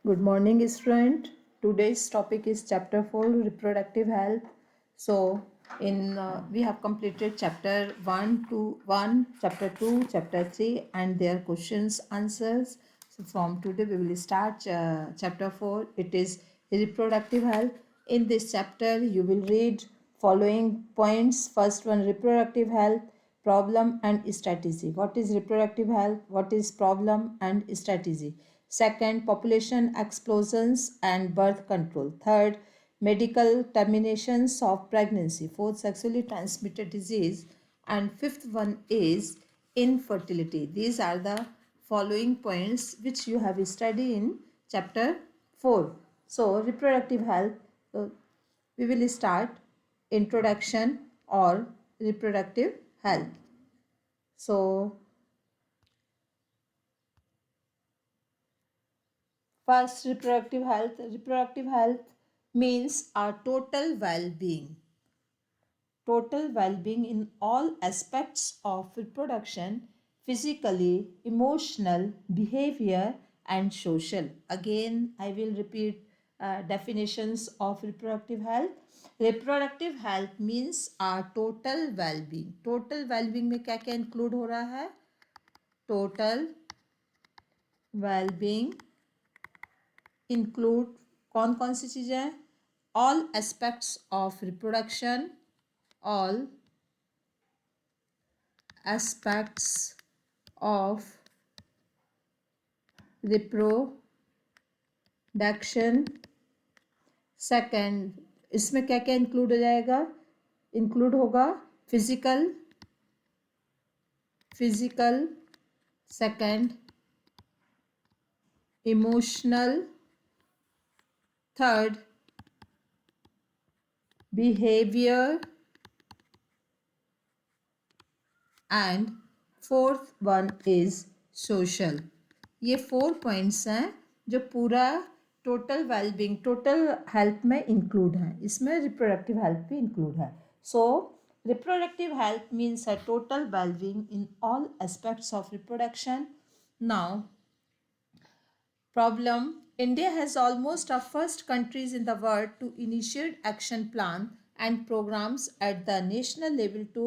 Good morning, student. Today's topic is chapter 4, reproductive health. So, in we have completed chapter 1, chapter 2, chapter 3, and their questions, answers. So, from today we will start chapter 4. It is reproductive health. In this chapter, you will read following points. First one, reproductive health, problem and strategy. What is reproductive health? What is problem and strategy? Second, population explosions and birth control. Third, medical terminations of pregnancy. Fourth, sexually transmitted disease. And fifth one is infertility. These are the following points which you have studied in chapter 4. So, reproductive health. We will start introduction or reproductive health. So, first, reproductive health. Reproductive health means our total well-being. Total well-being in all aspects of reproduction, physically, emotional, behavior, and social. Again, I will repeat definitions of reproductive health. Reproductive health means our total well-being. Total well-being में क्या क्या include हो रहा है? Total well-being include कौन कौन सी चीज़ें हैं? All aspects of reproduction, all aspects of reproduction. Second, इसमें क्या क्या इंक्लूड हो जाएगा? इंक्लूड होगा physical, second emotional, third behaviour and fourth one is social. ये 4 पॉइंट्स हैं जो पूरा टोटल वेलबींग, टोटल हेल्थ में इंक्लूड है. इसमें रिप्रोडक्टिव हेल्थ भी इंक्लूड है. So reproductive health means a total wellbeing in all aspects of reproduction. Now problem, India has almost the first countries in the world to initiate action plan and programs at the national level to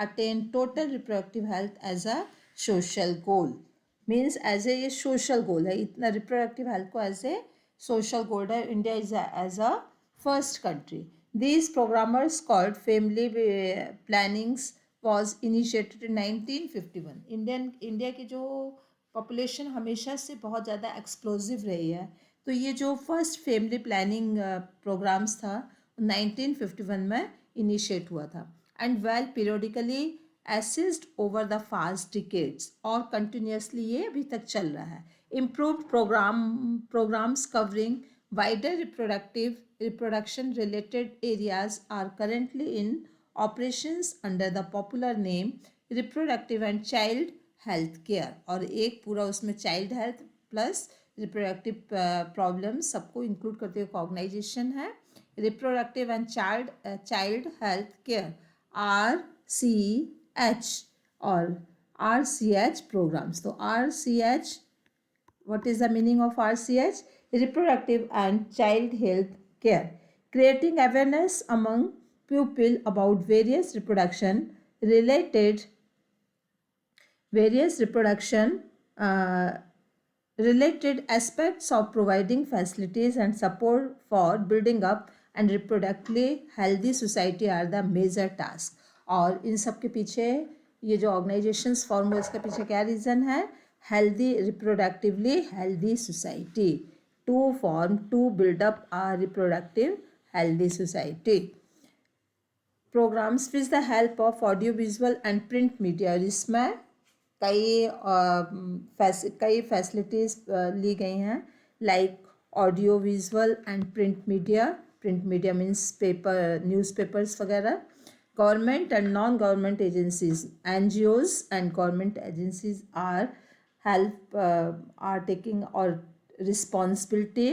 attain total reproductive health as a social goal. Means as a ये social goal है, इतना reproductive health को as a social goal है. India is as a first country. These programmers called family plannings was initiated in 1951. India की जो population हमेशा से बहुत ज़्यादा एक्सप्लोजिव रही है, तो ये जो फर्स्ट फैमिली प्लानिंग प्रोग्राम्स था 1951 में इनिशिएट हुआ था. And well periodically assessed over the past decades, और कंटिन्यूसली ये अभी तक चल रहा है. Improved programs covering wider reproduction related areas are currently in operations under the popular name reproductive and child health care. और एक पूरा उसमें child health plus reproductive problems सबको इंक्लूड करते हुए ऑर्गेनाइजेशन है reproductive and child health care, RCH. और RCH programmes. तो RCH, what is the meaning of RCH? Reproductive and child health care, creating awareness among people about various reproduction related aspects of providing facilities and support for building up and reproductively healthy society are the major task. और इन सब के पीछे ये जो organisations form हुए इसके पीछे क्या रीज़न है? Healthy, reproductively healthy society, to build up a reproductive healthy society. Programs with the help of audio visual and print media. इसमें कई फैसिलिटीज़ ली गई हैं like audio visual and print media. Print media means paper, newspapers वगैरह. Government and non government agencies, NGOs and government agencies are taking or responsibility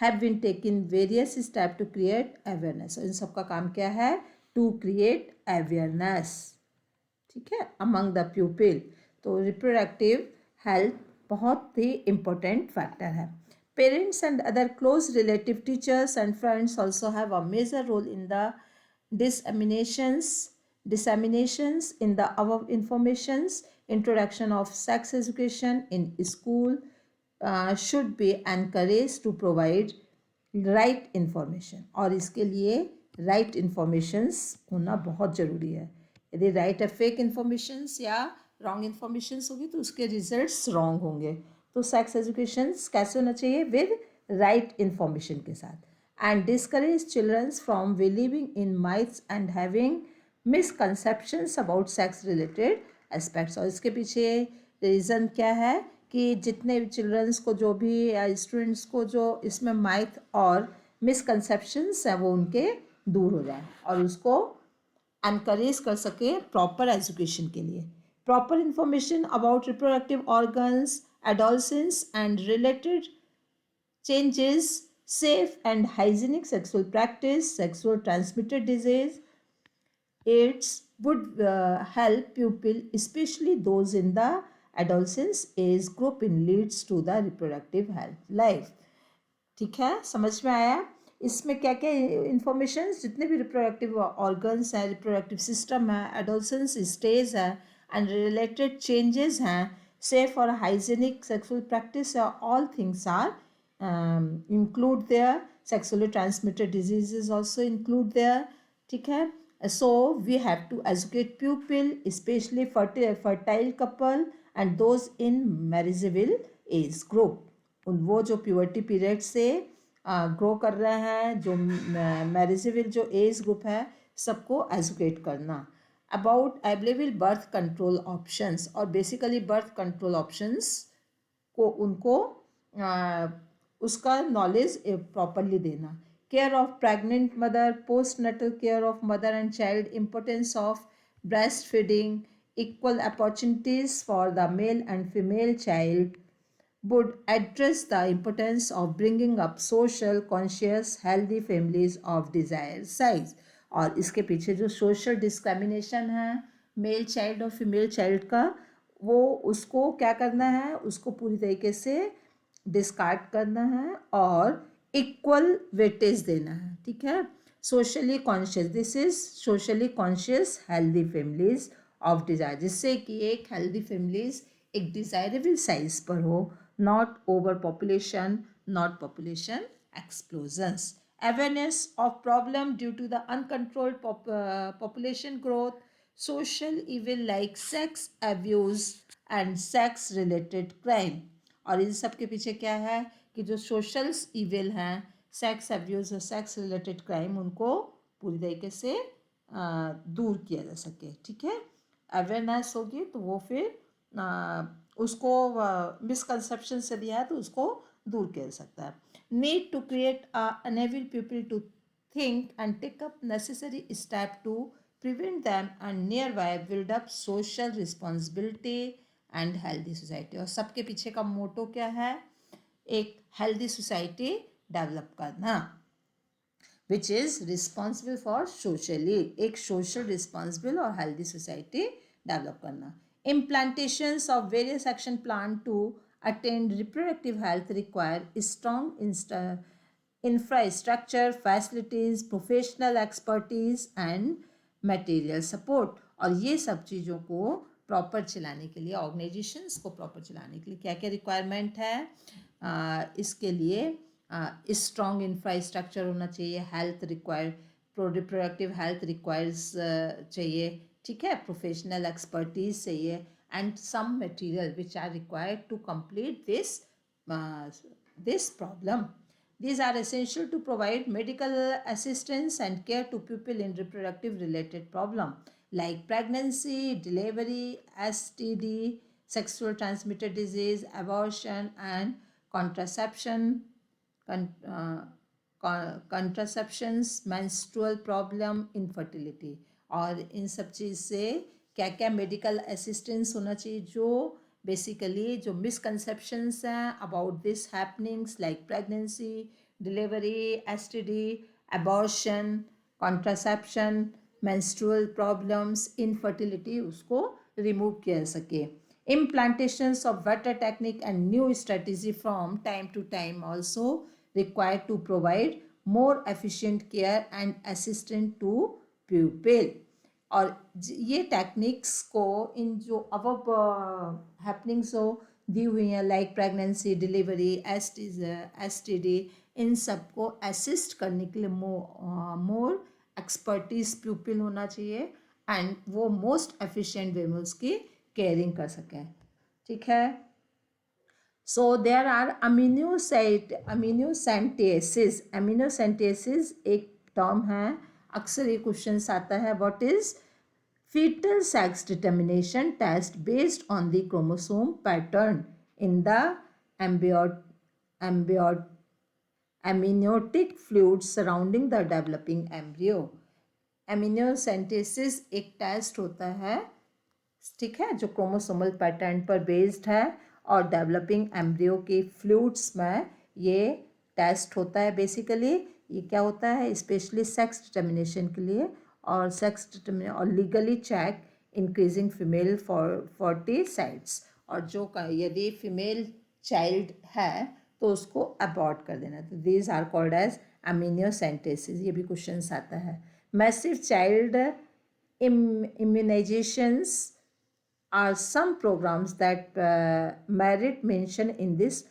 have been taken various steps to create awareness. इन सब का काम क्या है? To create awareness, ठीक है, among the pupil. तो reproductive health बहुत ही इम्पोर्टेंट फैक्टर है. Parents and other close relative, teachers and friends also have a major role in the disseminations in the above informations. Introduction of sex education in school should be encouraged to provide right information, और इसके लिए right informations होना बहुत ज़रूरी है. यदि right है fake informations या wrong informations होगी तो उसके results wrong होंगे. तो sex education कैसे होना चाहिए? With right information के साथ. And discourage children from believing in myths and having misconceptions about sex related aspects. और इसके पीछे रीज़न क्या है कि जितने भी चिल्ड्रंस को जो भी स्टूडेंट्स को जो इसमें माइथ और मिसकंसेप्शंस हैं वो उनके दूर हो जाए और उसको एनकरेज कर सके प्रॉपर एजुकेशन के लिए. Proper information about reproductive organs, adolescence and related changes, safe and hygienic sexual practice, sexual transmitted disease, AIDS would help people, especially those in the adolescence age group, in leads to the reproductive health life. ठीक है, समझ में आया? इसमें क्या क्या information, जितने भी रिप्रोडक्टिव ऑर्गन्स हैं, रिप्रोडक्टिव सिस्टम है, एडोलसेंस स्टेज है एंड रिलेटेड चेंजेस हैं, सेफ और हाइजीनिक सेक्सुअल प्रैक्टिस है, all things are include there. Sexually transmitted diseases also include there. ठीक है, so we have to educate people, especially fertile couple and those in marriageable age group. वो जो puberty period से grow कर रहे हैं, जो मैरिजेबल जो एज ग्रुप है, सबको एजुकेट करना about available birth control options. और बेसिकली बर्थ कंट्रोल ऑप्शंस को उनको उसका नॉलेज प्रॉपरली देना. Care of pregnant mother, post Nuttall care of mother and child, importance of breast feeding, equal opportunities for the male and female child would address the importance of bringing up social, conscious, healthy families of desired size. और इसके पीछे जो social discrimination है male child और female child का, वो उसको क्या करना है, उसको पूरी तरीके से डिस्कार्ड करना है और इक्वल वेटेज देना है. ठीक है, socially conscious, this is socially conscious healthy families of desire, जिससे कि एक हेल्दी फैमिलीज एक डिज़ायरेबल साइज पर हो, not over population, not population explosions. Awareness of problem due to the uncontrolled population growth, social evil like sex abuse and sex related crime. और इन सब के पीछे क्या है कि जो सोशल इविल हैं, सेक्स अब्यूज़ और सेक्स रिलेटेड क्राइम, उनको पूरी तरीके से दूर किया जा सके. ठीक है, अवेयरनेस होगी तो वो फिर उसको मिसकंसेप्शन से दिया है तो उसको दूर किया जा सकता है. Need to create enable people to think and take up necessary step to prevent them and nearby build up social responsibility and healthy society. और सबके पीछे का मोटो क्या है? एक healthy society डेवलप करना, which is responsible for socially, एक social responsible और healthy society डेवलप करना. Implantations of various action plan to attain reproductive health require strong infrastructure, facilities, professional expertise and material support. और ये सब चीज़ों को proper चलाने के लिए, ऑर्गेनाइजेशंस को प्रॉपर चलाने के लिए क्या क्या रिक्वायरमेंट है? इसके लिए स्ट्रॉन्ग इंफ्रास्ट्रक्चर होना चाहिए, हेल्थ रिप्रोडक्टिव हेल्थ रिक्वायर्स चाहिए. ठीक है, प्रोफेशनल एक्सपर्टीज चाहिए and some material which are required to complete this problem. These are essential to provide medical assistance and care to people in reproductive related problem like pregnancy, delivery, STD, sexual transmitted disease, abortion and contraceptions, menstrual problem, infertility. और इन सब चीज़ से क्या क्या medical assistance होना चाहिए, जो basically जो misconceptions हैं about this happenings like pregnancy, delivery, STD, abortion, contraception, menstrual problems, infertility, उसको रिमूव किया जा सके. Implantations of better technique and new strategy from time to time also required to provide more efficient care and assistance to pupil. और ये techniques को इन जो अब happenings हो दी हुई हैं लाइक प्रेगनेंसी, डिलीवरी, एसटीडी, इन सबको असिस्ट करने के लिए मोर एक्सपर्टीज प्यूपिल होना चाहिए एंड वो मोस्ट एफिशिएंट वे में उसकी केयरिंग कर सकें. ठीक है. So there are अमीनोसेंटेसिस. अमीनोसेंटेसिस एक टर्म है, अक्सर ये क्वेश्चन आता है. What is fetal sex determination test based on the chromosome pattern in the amniotic fluid surrounding the developing embryo. amniocentesis एक टेस्ट होता है, ठीक है, जो क्रोमोसोमल पैटर्न पर बेस्ड है और डेवलपिंग एम्ब्रियो के फ्लूइड्स में ये टेस्ट होता है. बेसिकली ये क्या होता है, स्पेशली सेक्स डिटर्मिनेशन के लिए और सेक्स डिटर्मिनेशन और लीगली चेक इंक्रीजिंग फीमेल फर्टिसाइड्स. और जो यदि फीमेल चाइल्ड है तो उसको अबॉर्ट कर देना. तो दीज आर कॉल्ड एज अमीनियोसेंटेसिस. ये भी क्वेश्चन आता है. Massive child immunizations are some programs that merit mention in this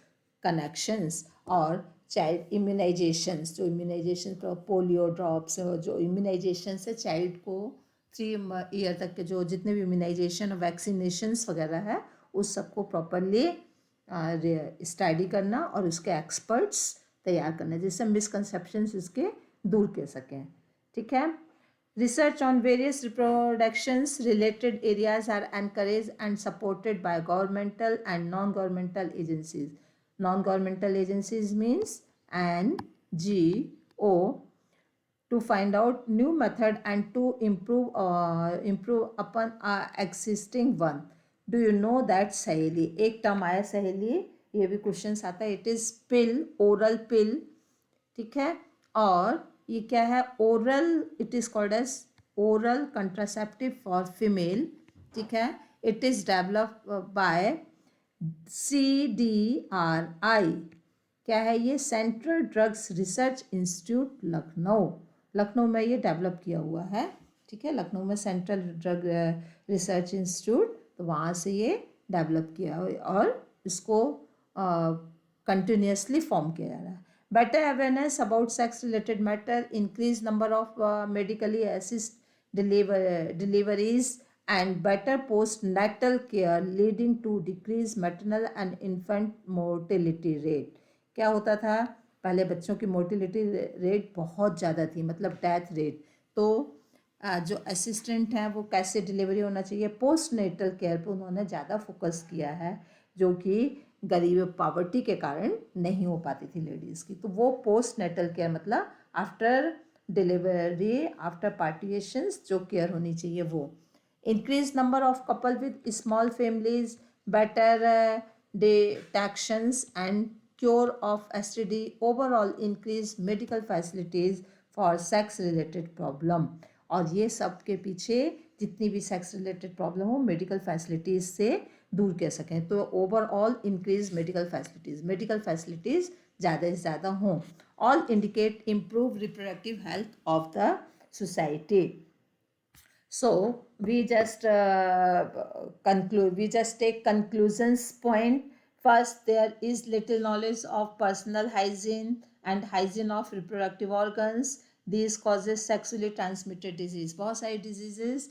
connections. और चाइल्ड इम्यूनाइजेशंस, जो इम्यूनाइजेशन पोलियो ड्रॉप्स, जो इम्यूनाइजेशन से चाइल्ड को 3 ईयर तक के जो जितने भी इम्यूनाइजेशन और वैक्सीनेशंस वगैरह है उस सबको प्रॉपरली स्टडी करना और उसके एक्सपर्ट्स तैयार करना जिससे मिसकंसेप्शंस इसके दूर कर सकें. ठीक है. Research on various reproductions related areas are encouraged and supported by governmental and non-governmental agencies. Non-governmental agencies means NGO to find out new method and to improve upon existing one. Do you know that सहेली? एक term आया सहेली, ये भी question आता है. It is pill, oral pill. ठीक है. और ये क्या है, oral, it is called as oral contraceptive for female. ठीक है. It is develop by CDRI. क्या है ये, central drugs research institute Lucknow. Lucknow में ये डेवलप किया हुआ है. ठीक है. लखनऊ में सेंट्रल ड्रग रिसर्च इंस्टीट्यूट, तो वहाँ से ये डेवलप किया और इसको कंटिन्यूसली फॉर्म किया जा रहा है. Better awareness about sex-related matter, increased number of medically assisted deliveries, and better postnatal care leading to decreased maternal and infant mortality rate. क्या होता था पहले, बच्चों की मोर्टिलिटी रेट बहुत ज़्यादा थी, मतलब डेथ रेट. तो जो असिस्टेंट हैं वो कैसे डिलीवरी होना चाहिए, पोस्टनेटल केयर पर उन्होंने ज़्यादा फोकस किया है, जो कि गरीब पावर्टी के कारण नहीं हो पाती थी लेडीज़ की. तो वो पोस्ट नेटल केयर मतलब आफ्टर डिलीवरी, आफ्टर पार्टिएशंस जो केयर होनी चाहिए वो. Increase number of couple with small families, better detections and cure of STD, overall increase medical facilities for sex related problem. और ये सब के पीछे जितनी भी सेक्स रिलेटेड प्रॉब्लम हो मेडिकल फैसिलिटीज़ से दूर कर सकें. तो ओवरऑल इंक्रीज मेडिकल फैसिलिटीज़ ज़्यादा से ज़्यादा हों. All indicate improve reproductive health of the society. So we just take conclusions point. First, there is little knowledge of personal hygiene and hygiene of reproductive organs. These causes sexually transmitted disease. बहुत सारी diseases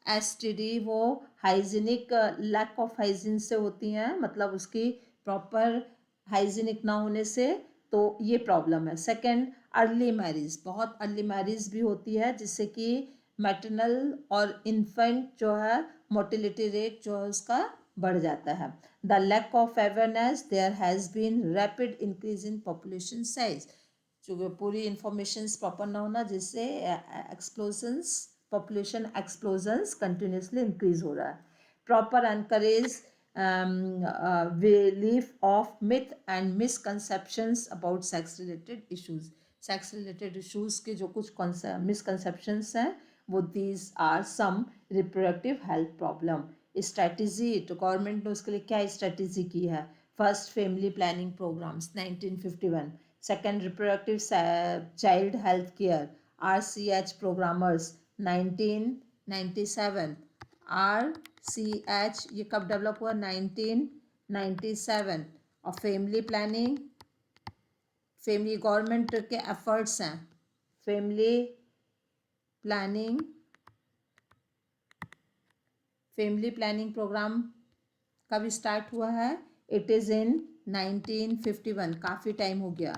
STD वो hygienic lack of hygiene से होती हैं, मतलब उसकी proper hygienic ना होने से, तो ये प्रॉब्लम है. सेकंड, अर्ली मैरिज, बहुत अर्ली मैरिज भी होती है जिससे कि मैटरनल और इन्फेंट जो है मोर्टिलिटी रेट जो है उसका बढ़ जाता है. The lack of awareness, there has been rapid increase in population size. जो पूरी इंफॉर्मेशन प्रॉपर ना होना जिससे पॉपुलेशन एक्सप्लोजन्स कंटिन्यूसली इंक्रीज हो रहा है. Proper encourage belief of myth and misconceptions about sex related issues. Sex related issues के जो कुछ मिसकंसेप्शंस हैं वो these are some reproductive health problem. Strategy, तो गवर्नमेंट ने उसके लिए क्या स्ट्रेटजी की है? First family planning programs 1951, second reproductive child health care RCH programmers 1997, RCH ये कब डेवलप हुआ? 1997। और फैमिली प्लानिंग, फैमिली गवर्नमेंट के एफर्ट्स हैं। Family planning, family planning programme कब स्टार्ट हुआ है? इट इज़ इन 1951, काफ़ी टाइम हो गया,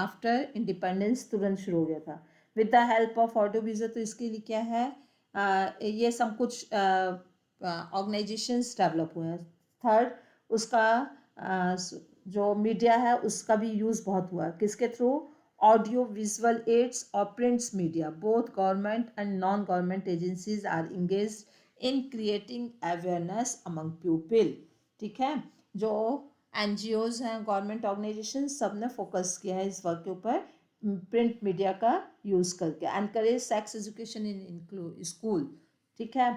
आफ्टर इंडिपेंडेंस तुरंत शुरू हो गया था। With the help of audio visual, तो इसके लिए क्या है, ये सब कुछ ऑर्गेनाइजेशंस डेवलप हुए हैं। थर्ड, उसका जो मीडिया है उसका भी यूज़ बहुत हुआ है। किसके थ्रू? ऑडियो विजुअल एड्स और prints media, both government and non government agencies are engage in creating awareness among people. ठीक है, जो NGOs हैं, गवर्नमेंट ऑर्गेनाइजेशन, सब ने फोकस किया है इस वर्क के ऊपर, प्रिंट मीडिया का यूज़ करके। Encourage sex education in school. ठीक है,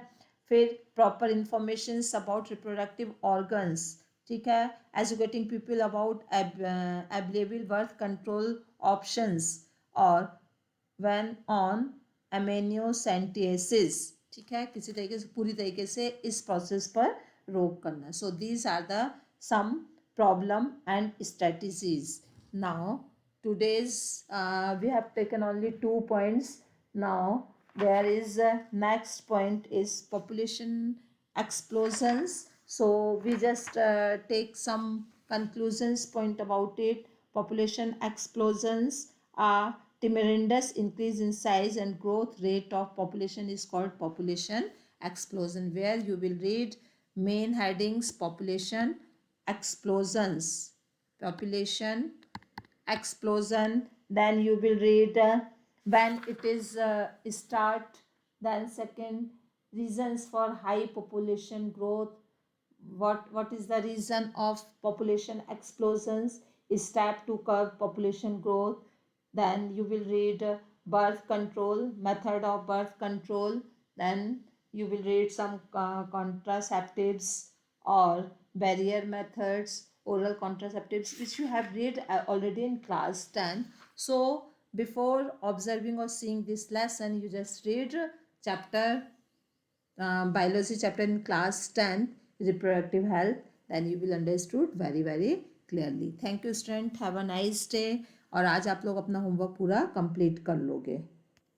फिर proper information about reproductive organs. ठीक है, educating people about available birth control options और व्हेन ऑन एमेनियोसेंटियासिस। ठीक है, किसी तरीके से, पूरी तरीके से इस प्रोसेस पर रोक करना। So these are the some problem and strategies. Now today's we have taken only 2 points. Now there is next point is population explosions. So we just take some conclusions point about it. Population explosions are tremendous increase in size and growth rate of population is called population explosion, where you will read main headings: population explosions, population explosion. Then you will read when it is start. Then second, reasons for high population growth. What is the reason of population explosions? Step to curb population growth. Then you will read birth control, method of birth control. Then you will read some contraceptives or barrier methods, oral contraceptives, which you have read already in class 10. So before observing or seeing this lesson, you just read chapter biology chapter in class 10, reproductive health. Then you will understood very clearly. Thank you student, have a nice day. और आज आप लोग अपना homework पूरा complete कर लोगे.